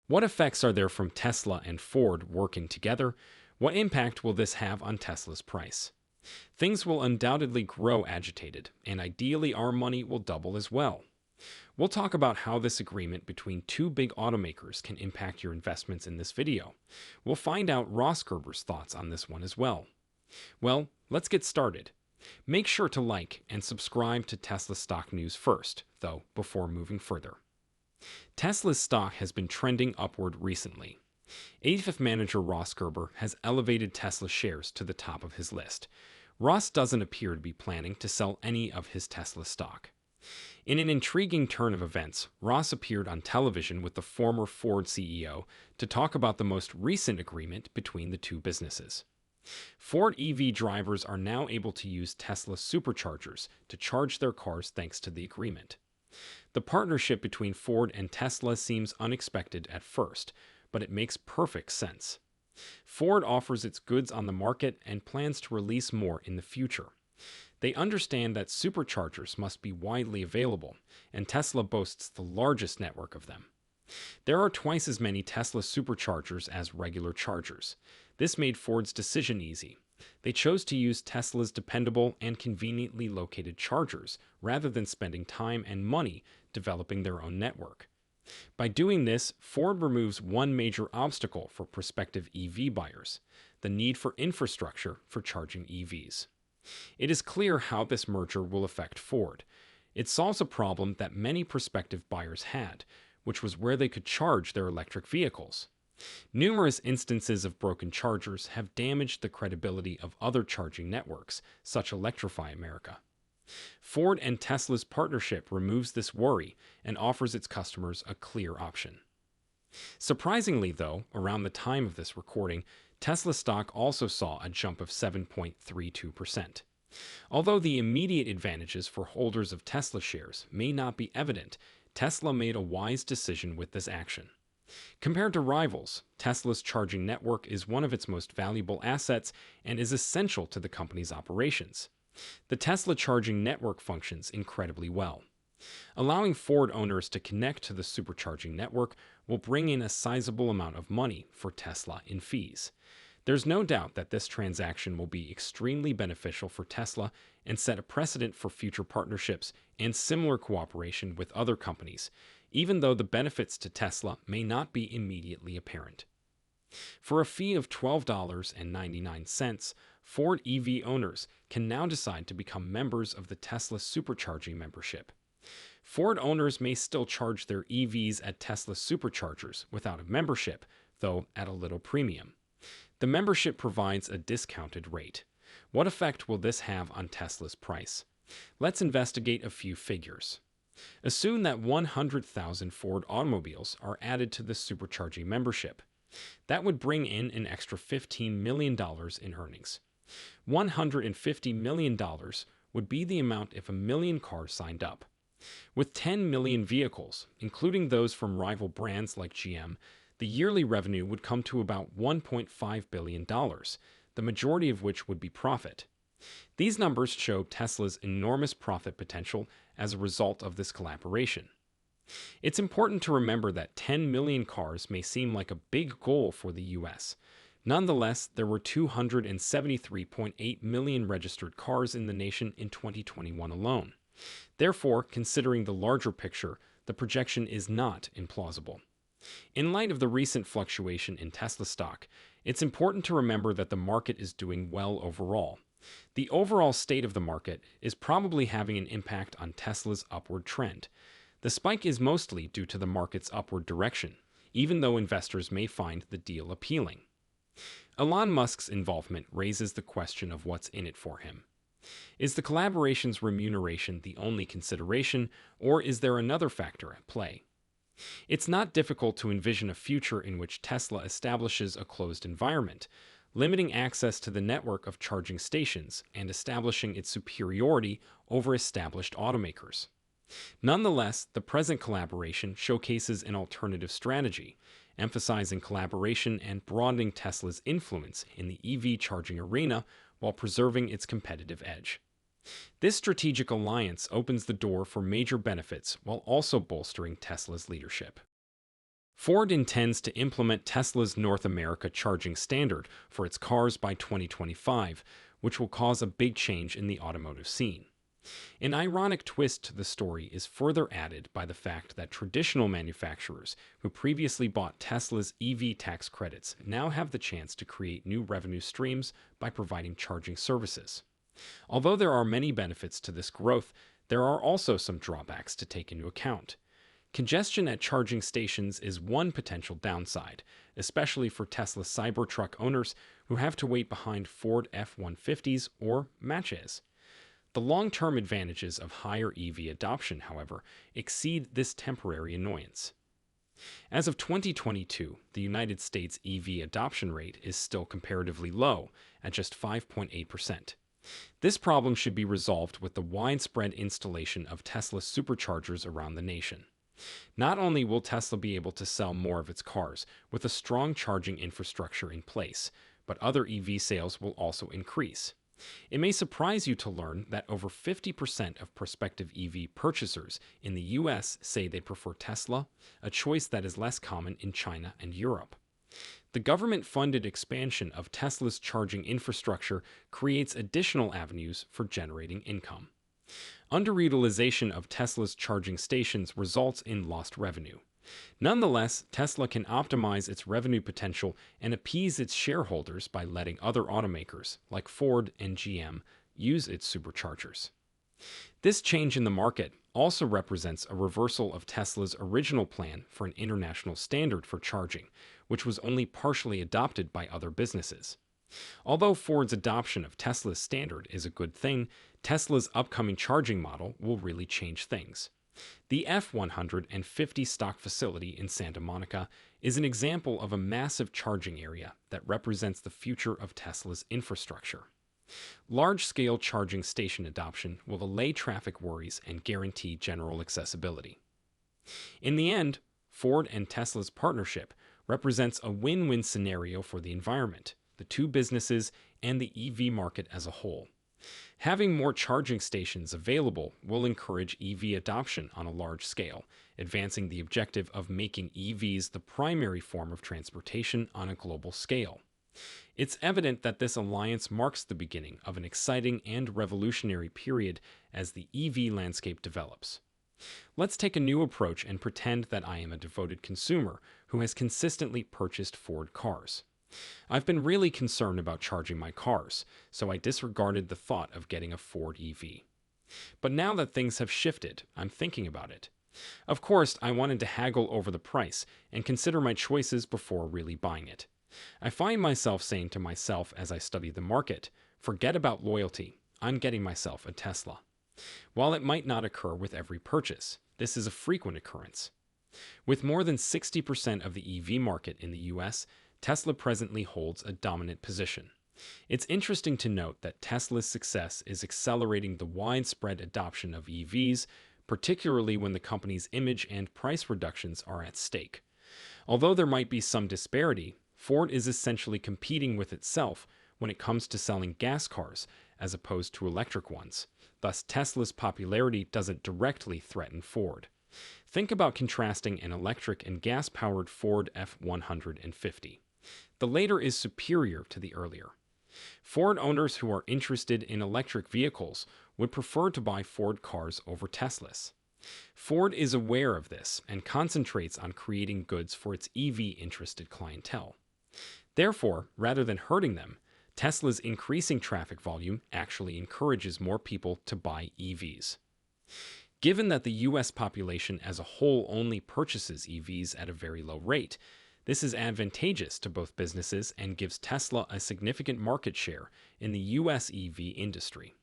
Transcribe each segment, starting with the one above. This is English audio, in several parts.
What effects are there from Tesla and Ford working together? What impact will this have on Tesla's price? Things will undoubtedly grow agitated, and ideally our money will double as well. We'll talk about how this agreement between two big automakers can impact your investments in this video. We'll find out Ross Gerber's thoughts on this one as well. Well, let's get started. Make sure to like and subscribe to Tesla stock news first, though, before moving further. Tesla's stock has been trending upward recently. AFIF manager Ross Gerber has elevated Tesla shares to the top of his list. Ross doesn't appear to be planning to sell any of his Tesla stock. In an intriguing turn of events, Ross appeared on television with the former Ford CEO to talk about the most recent agreement between the two businesses. Ford EV drivers are now able to use Tesla superchargers to charge their cars thanks to the agreement. The partnership between Ford and Tesla seems unexpected at first, but it makes perfect sense. Ford offers its goods on the market and plans to release more in the future. They understand that superchargers must be widely available, and Tesla boasts the largest network of them. There are twice as many Tesla superchargers as regular chargers. This made Ford's decision easy. They chose to use Tesla's dependable and conveniently located chargers rather than spending time and money developing their own network. By doing this, Ford removes one major obstacle for prospective EV buyers: the need for infrastructure for charging EVs. It is clear how this merger will affect Ford. It solves a problem that many prospective buyers had, which was where they could charge their electric vehicles. Numerous instances of broken chargers have damaged the credibility of other charging networks, such as Electrify America. Ford and Tesla's partnership removes this worry and offers its customers a clear option. Surprisingly, though, around the time of this recording, Tesla stock also saw a jump of 7.32%. Although the immediate advantages for holders of Tesla shares may not be evident, Tesla made a wise decision with this action. Compared to rivals, Tesla's charging network is one of its most valuable assets and is essential to the company's operations. The Tesla charging network functions incredibly well. Allowing Ford owners to connect to the supercharging network will bring in a sizable amount of money for Tesla in fees. There's no doubt that this transaction will be extremely beneficial for Tesla and set a precedent for future partnerships and similar cooperation with other companies, even though the benefits to Tesla may not be immediately apparent. For a fee of $12.99, Ford EV owners can now decide to become members of the Tesla Supercharging membership. Ford owners may still charge their EVs at Tesla superchargers without a membership, though at a little premium. The membership provides a discounted rate. What effect will this have on Tesla's price? Let's investigate a few figures. Assume that 100,000 Ford automobiles are added to the supercharging membership. That would bring in an extra $15 million in earnings. $150 million would be the amount if a million cars signed up. With 10 million vehicles, including those from rival brands like GM, the yearly revenue would come to about $1.5 billion, the majority of which would be profit. These numbers show Tesla's enormous profit potential as a result of this collaboration. It's important to remember that 10 million cars may seem like a big goal for the US. Nonetheless, there were 273.8 million registered cars in the nation in 2021 alone. Therefore, considering the larger picture, the projection is not implausible. In light of the recent fluctuation in Tesla stock, it's important to remember that the market is doing well overall. The overall state of the market is probably having an impact on Tesla's upward trend. The spike is mostly due to the market's upward direction, even though investors may find the deal appealing. Elon Musk's involvement raises the question of what's in it for him. Is the collaboration's remuneration the only consideration, or is there another factor at play? It's not difficult to envision a future in which Tesla establishes a closed environment, limiting access to the network of charging stations and establishing its superiority over established automakers. Nonetheless, the present collaboration showcases an alternative strategy, emphasizing collaboration and broadening Tesla's influence in the EV charging arena while preserving its competitive edge. This strategic alliance opens the door for major benefits while also bolstering Tesla's leadership. Ford intends to implement Tesla's North America charging standard for its cars by 2025, which will cause a big change in the automotive scene. An ironic twist to the story is further added by the fact that traditional manufacturers who previously bought Tesla's EV tax credits now have the chance to create new revenue streams by providing charging services. Although there are many benefits to this growth, there are also some drawbacks to take into account. Congestion at charging stations is one potential downside, especially for Tesla Cybertruck owners who have to wait behind Ford F-150s or Mach-Es. The long-term advantages of higher EV adoption, however, exceed this temporary annoyance. As of 2022, the United States EV adoption rate is still comparatively low, at just 5.8%. This problem should be resolved with the widespread installation of Tesla superchargers around the nation. Not only will Tesla be able to sell more of its cars with a strong charging infrastructure in place, but other EV sales will also increase. It may surprise you to learn that over 50% of prospective EV purchasers in the US say they prefer Tesla, a choice that is less common in China and Europe. The government-funded expansion of Tesla's charging infrastructure creates additional avenues for generating income. Underutilization of Tesla's charging stations results in lost revenue. Nonetheless, Tesla can optimize its revenue potential and appease its shareholders by letting other automakers, like Ford and GM, use its superchargers. This change in the market also represents a reversal of Tesla's original plan for an international standard for charging, which was only partially adopted by other businesses. Although Ford's adoption of Tesla's standard is a good thing, Tesla's upcoming charging model will really change things. The F-150 stock facility in Santa Monica is an example of a massive charging area that represents the future of Tesla's infrastructure. Large-scale charging station adoption will allay traffic worries and guarantee general accessibility. In the end, Ford and Tesla's partnership represents a win-win scenario for the environment, the two businesses, and the EV market as a whole. Having more charging stations available will encourage EV adoption on a large scale, advancing the objective of making EVs the primary form of transportation on a global scale. It's evident that this alliance marks the beginning of an exciting and revolutionary period as the EV landscape develops. Let's take a new approach and pretend that I am a devoted consumer who has consistently purchased Ford cars. I've been really concerned about charging my cars, so I disregarded the thought of getting a Ford EV. But now that things have shifted, I'm thinking about it. Of course, I wanted to haggle over the price and consider my choices before really buying it. I find myself saying to myself as I study the market, forget about loyalty, I'm getting myself a Tesla. While it might not occur with every purchase, this is a frequent occurrence. With more than 60% of the EV market in the US, Tesla presently holds a dominant position. It's interesting to note that Tesla's success is accelerating the widespread adoption of EVs, particularly when the company's image and price reductions are at stake. Although there might be some disparity, Ford is essentially competing with itself when it comes to selling gas cars as opposed to electric ones. Thus, Tesla's popularity doesn't directly threaten Ford. Think about contrasting an electric and gas-powered Ford F-150. The later is superior to the earlier. Ford owners who are interested in electric vehicles would prefer to buy Ford cars over Teslas. Ford is aware of this and concentrates on creating goods for its EV-interested clientele. Therefore, rather than hurting them, Tesla's increasing traffic volume actually encourages more people to buy EVs. Given that the US population as a whole only purchases EVs at a very low rate, this is advantageous to both businesses and gives Tesla a significant market share in the US EV industry.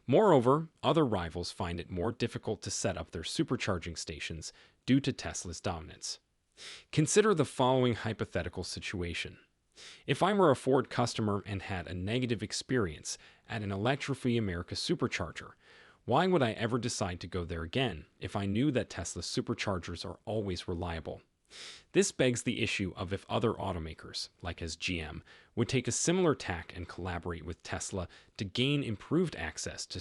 Moreover, other rivals find it more difficult to set up their supercharging stations due to Tesla's dominance. Consider the following hypothetical situation. If I were a Ford customer and had a negative experience at an Electrify America supercharger, why would I ever decide to go there again if I knew that Tesla's superchargers are always reliable? This begs the issue of if other automakers, like as GM, would take a similar tack and collaborate with Tesla to gain improved access to